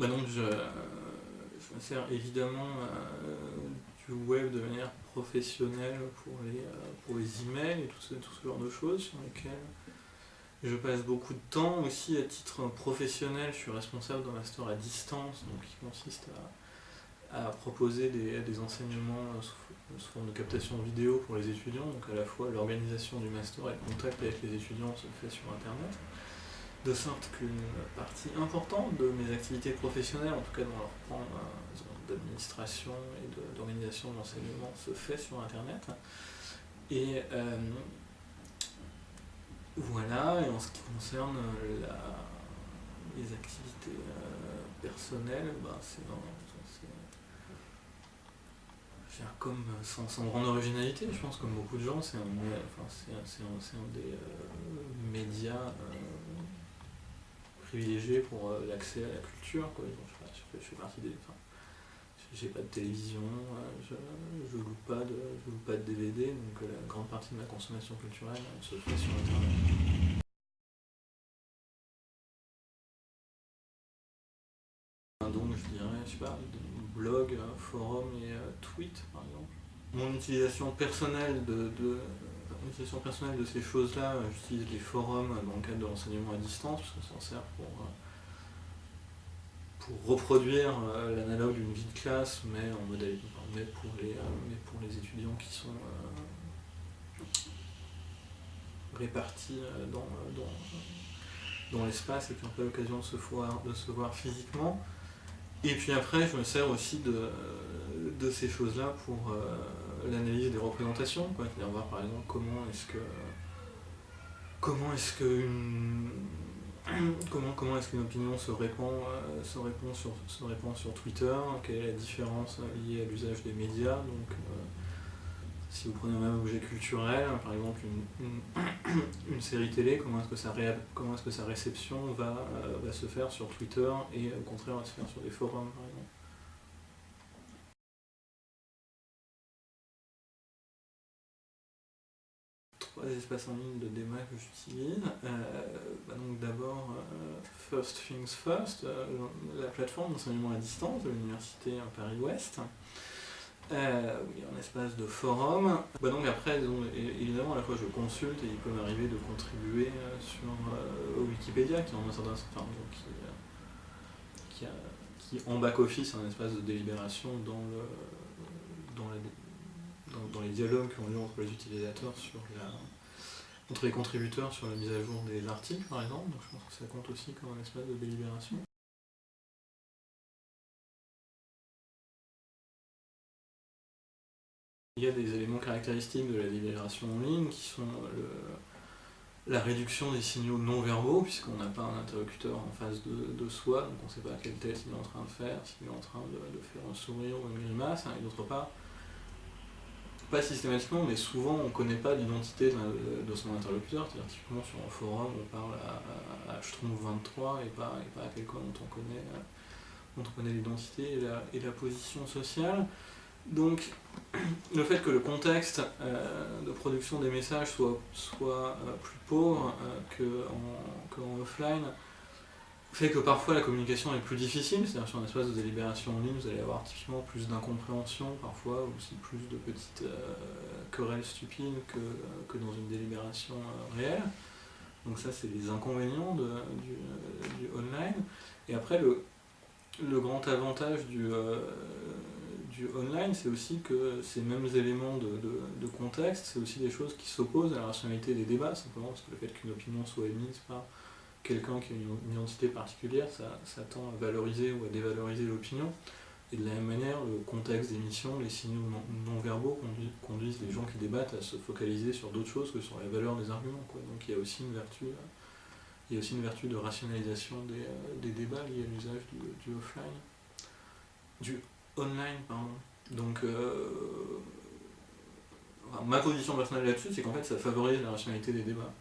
Donc je me sers évidemment du web de manière professionnelle pour les emails et tout ce genre de choses sur lesquelles je passe beaucoup de temps. Aussi à titre professionnel, je suis responsable d'un master à distance, donc qui consiste à proposer des enseignements sous forme de captation vidéo pour les étudiants, donc à la fois l'organisation du master et le contact avec les étudiants se fait sur internet, de sorte qu'une partie importante de mes activités professionnelles, en tout cas dans leur plan d'administration et d'organisation de l'enseignement, se fait sur internet. Et voilà, et en ce qui concerne les activités personnelles, comme sans grande originalité, je pense, comme beaucoup de gens, c'est un des médias privilégiés pour l'accès à la culture, quoi. Donc, je fais partie des... j'ai pas de télévision, je loue pas de DVD, donc la grande partie de ma consommation culturelle se fait sur internet. Donc je dirais, je sais pas, blog, forum et tweet par exemple. Mon utilisation personnelle de ces choses-là, j'utilise les forums dans le cadre de l'enseignement à distance, parce que ça en sert pour reproduire l'analogue d'une vie de classe, mais en modalité, mais pour les étudiants qui sont répartis dans l'espace et qui n'ont pas l'occasion de se voir physiquement. Et puis après, je me sers aussi de ces choses-là pour l'analyse des représentations, quoi. C'est-à-dire voir par exemple comment est-ce qu'une opinion se répand sur Twitter, quelle est la différence liée à l'usage des médias. Donc, si vous prenez un même objet culturel, par exemple une série télé, comment est-ce que sa réception va se faire sur Twitter et au contraire va se faire sur des forums, par exemple. Trois espaces en ligne de débat que j'utilise. Donc d'abord, First Things First, la plateforme d'enseignement à distance de l'université Paris-Ouest. Il y a un espace de forum. Donc après, évidemment, à la fois je consulte et il peut m'arriver de contribuer sur Wikipédia, qui en a un certain qui en back-office un espace de délibération dans les dialogues qui ont lieu entre les utilisateurs entre les contributeurs sur la mise à jour des articles, par exemple. Donc je pense que ça compte aussi comme un espace de délibération. Il y a des éléments caractéristiques de la délibération en ligne qui sont la réduction des signaux non-verbaux, puisqu'on n'a pas un interlocuteur en face de soi, donc on ne sait pas quelle tête il est en train de faire, s'il est en train de faire un sourire ou une grimace, et d'autre part, pas systématiquement, mais souvent on ne connaît pas l'identité de son interlocuteur, c'est-à-dire typiquement sur un forum on parle à Schtroumpf23 et pas à quelqu'un dont on connaît l'identité et la position sociale. Donc le fait que le contexte de production des messages soit plus pauvre qu'en offline fait que parfois la communication est plus difficile, c'est-à-dire sur un espace de délibération en ligne, vous allez avoir typiquement plus d'incompréhension parfois, ou aussi plus de petites querelles stupides que dans une délibération réelle. Donc ça c'est les inconvénients du online. Et après le grand avantage du online, c'est aussi que ces mêmes éléments de contexte, c'est aussi des choses qui s'opposent à la rationalité des débats, simplement parce que le fait qu'une opinion soit émise par quelqu'un qui a une identité particulière, ça tend à valoriser ou à dévaloriser l'opinion. Et de la même manière, le contexte d'émission, les signaux non-verbaux conduisent les gens qui débattent à se focaliser sur d'autres choses que sur la valeur des arguments, quoi. Donc il y a aussi une vertu de rationalisation des débats liés à l'usage du online, pardon. Donc ma position personnelle là-dessus, c'est qu'en fait ça favorise la rationalité des débats.